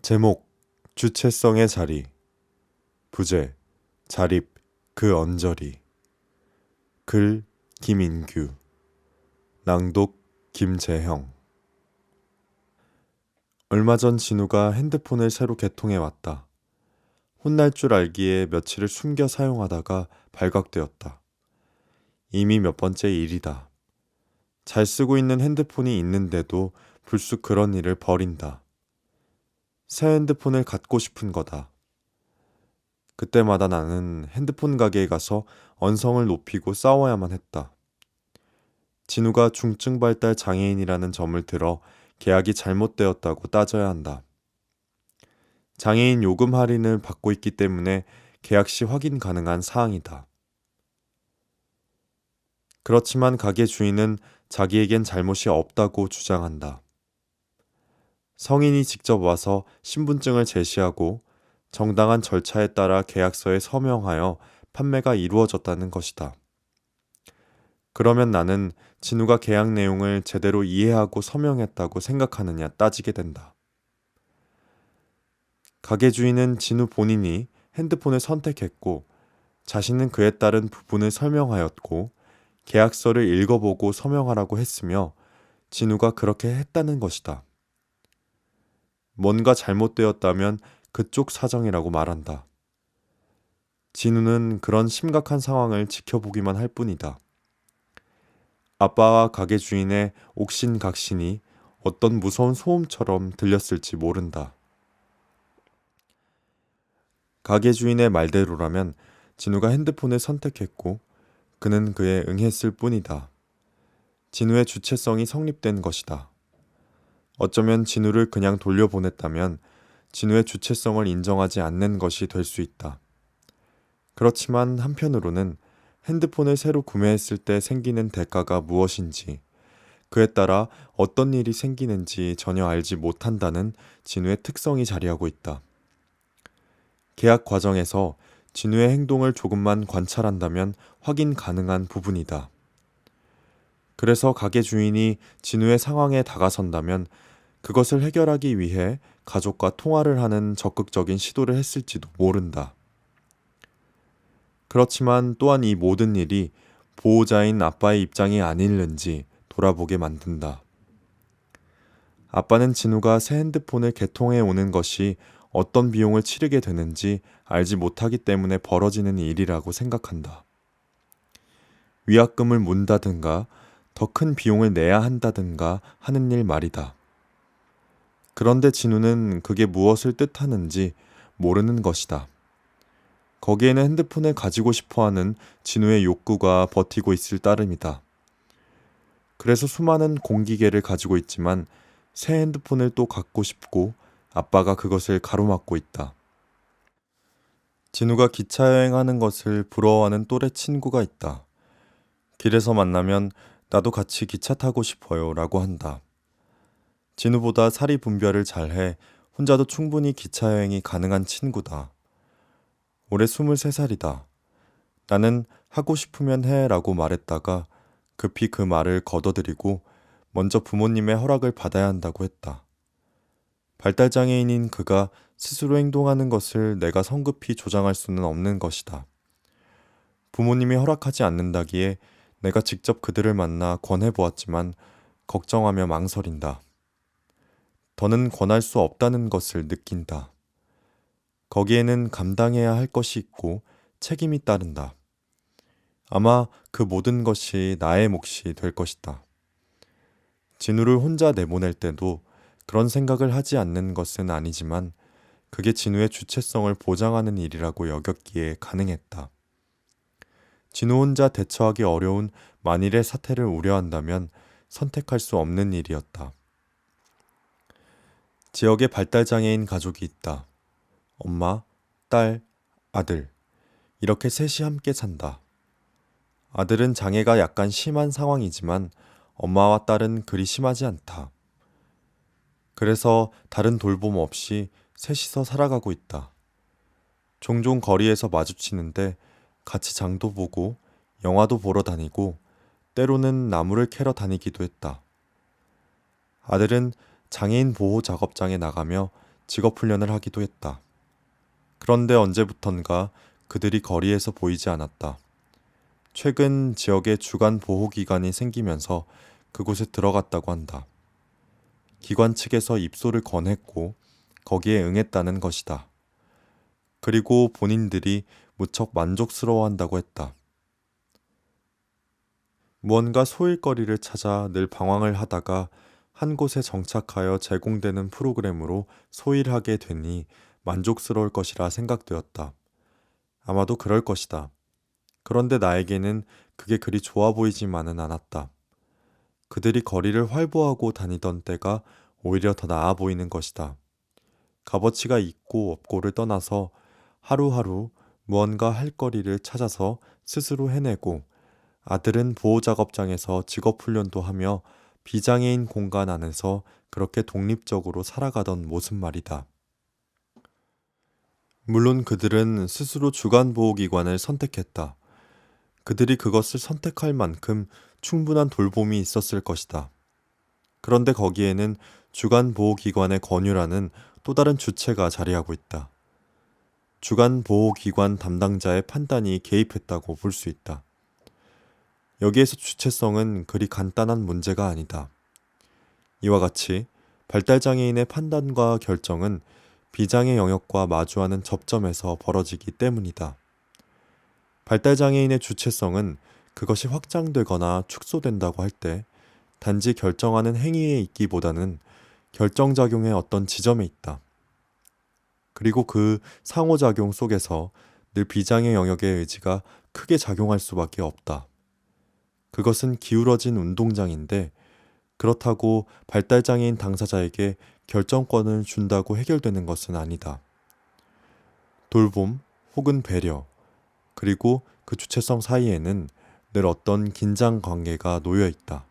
제목 주체성의 자리. 부제 자립 그 언저리. 글 김인규. 낭독 김재형. 얼마 전 진우가 핸드폰을 새로 개통해 왔다. 혼날 줄 알기에 며칠을 숨겨 사용하다가 발각되었다. 이미 몇 번째 일이다. 잘 쓰고 있는 핸드폰이 있는데도 불쑥 그런 일을 벌인다. 새 핸드폰을 갖고 싶은 거다. 그때마다 나는 핸드폰 가게에 가서 언성을 높이고 싸워야만 했다. 진우가 중증 발달 장애인이라는 점을 들어 계약이 잘못되었다고 따져야 한다. 장애인 요금 할인을 받고 있기 때문에 계약 시 확인 가능한 사항이다. 그렇지만 가게 주인은 자기에겐 잘못이 없다고 주장한다. 성인이 직접 와서 신분증을 제시하고 정당한 절차에 따라 계약서에 서명하여 판매가 이루어졌다는 것이다. 그러면 나는 진우가 계약 내용을 제대로 이해하고 서명했다고 생각하느냐 따지게 된다. 가게 주인은 진우 본인이 핸드폰을 선택했고 자신은 그에 따른 부분을 설명하였고 계약서를 읽어보고 서명하라고 했으며 진우가 그렇게 했다는 것이다. 뭔가 잘못되었다면 그쪽 사정이라고 말한다. 진우는 그런 심각한 상황을 지켜보기만 할 뿐이다. 아빠와 가게 주인의 옥신각신이 어떤 무서운 소음처럼 들렸을지 모른다. 가게 주인의 말대로라면 진우가 핸드폰을 선택했고 그는 그에 응했을 뿐이다. 진우의 주체성이 성립된 것이다. 어쩌면 진우를 그냥 돌려보냈다면 진우의 주체성을 인정하지 않는 것이 될 수 있다. 그렇지만 한편으로는 핸드폰을 새로 구매했을 때 생기는 대가가 무엇인지, 그에 따라 어떤 일이 생기는지 전혀 알지 못한다는 진우의 특성이 자리하고 있다. 계약 과정에서 진우의 행동을 조금만 관찰한다면 확인 가능한 부분이다. 그래서 가게 주인이 진우의 상황에 다가선다면 그것을 해결하기 위해 가족과 통화를 하는 적극적인 시도를 했을지도 모른다. 그렇지만 또한 이 모든 일이 보호자인 아빠의 입장이 아닐는지 돌아보게 만든다. 아빠는 진우가 새 핸드폰을 개통해 오는 것이 어떤 비용을 치르게 되는지 알지 못하기 때문에 벌어지는 일이라고 생각한다. 위약금을 문다든가 더 큰 비용을 내야 한다든가 하는 일 말이다. 그런데 진우는 그게 무엇을 뜻하는지 모르는 것이다. 거기에는 핸드폰을 가지고 싶어하는 진우의 욕구가 버티고 있을 따름이다. 그래서 수많은 공기계를 가지고 있지만 새 핸드폰을 또 갖고 싶고 아빠가 그것을 가로막고 있다. 진우가 기차 여행하는 것을 부러워하는 또래 친구가 있다. 길에서 만나면 나도 같이 기차 타고 싶어요 라고 한다. 진우보다 사리 분별을 잘해 혼자도 충분히 기차 여행이 가능한 친구다. 올해 23살이다. 나는 하고 싶으면 해 라고 말했다가 급히 그 말을 거둬들이고 먼저 부모님의 허락을 받아야 한다고 했다. 발달장애인인 그가 스스로 행동하는 것을 내가 성급히 조장할 수는 없는 것이다. 부모님이 허락하지 않는다기에 내가 직접 그들을 만나 권해보았지만 걱정하며 망설인다. 더는 권할 수 없다는 것을 느낀다. 거기에는 감당해야 할 것이 있고 책임이 따른다. 아마 그 모든 것이 나의 몫이 될 것이다. 진우를 혼자 내보낼 때도 그런 생각을 하지 않는 것은 아니지만 그게 진우의 주체성을 보장하는 일이라고 여겼기에 가능했다. 진우 혼자 대처하기 어려운 만일의 사태를 우려한다면 선택할 수 없는 일이었다. 지역에 발달장애인 가족이 있다. 엄마, 딸, 아들. 이렇게 셋이 함께 산다. 아들은 장애가 약간 심한 상황이지만 엄마와 딸은 그리 심하지 않다. 그래서 다른 돌봄 없이 셋이서 살아가고 있다. 종종 거리에서 마주치는데 같이 장도 보고 영화도 보러 다니고 때로는 나무를 캐러 다니기도 했다. 아들은 장애인 보호 작업장에 나가며 직업훈련을 하기도 했다. 그런데 언제부턴가 그들이 거리에서 보이지 않았다. 최근 지역에 주간 보호기관이 생기면서 그곳에 들어갔다고 한다. 기관 측에서 입소를 권했고 거기에 응했다는 것이다. 그리고 본인들이 무척 만족스러워한다고 했다. 무언가 소일거리를 찾아 늘 방황을 하다가 한 곳에 정착하여 제공되는 프로그램으로 소일하게 되니 만족스러울 것이라 생각되었다. 아마도 그럴 것이다. 그런데 나에게는 그게 그리 좋아 보이지만은 않았다. 그들이 거리를 활보하고 다니던 때가 오히려 더 나아 보이는 것이다. 값어치가 있고 없고를 떠나서 하루하루 무언가 할 거리를 찾아서 스스로 해내고 아들은 보호작업장에서 직업훈련도 하며 비장애인 공간 안에서 그렇게 독립적으로 살아가던 모습 말이다. 물론 그들은 스스로 주간보호기관을 선택했다. 그들이 그것을 선택할 만큼 충분한 돌봄이 있었을 것이다. 그런데 거기에는 주간보호기관의 권유라는 또 다른 주체가 자리하고 있다. 주간보호기관 담당자의 판단이 개입했다고 볼 수 있다. 여기에서 주체성은 그리 간단한 문제가 아니다. 이와 같이 발달장애인의 판단과 결정은 비장애 영역과 마주하는 접점에서 벌어지기 때문이다. 발달장애인의 주체성은 그것이 확장되거나 축소된다고 할 때 단지 결정하는 행위에 있기보다는 결정작용의 어떤 지점에 있다. 그리고 그 상호작용 속에서 늘 비장애 영역의 의지가 크게 작용할 수밖에 없다. 그것은 기울어진 운동장인데 그렇다고 발달장애인 당사자에게 결정권을 준다고 해결되는 것은 아니다. 돌봄 혹은 배려, 그리고 그 주체성 사이에는 늘 어떤 긴장 관계가 놓여 있다.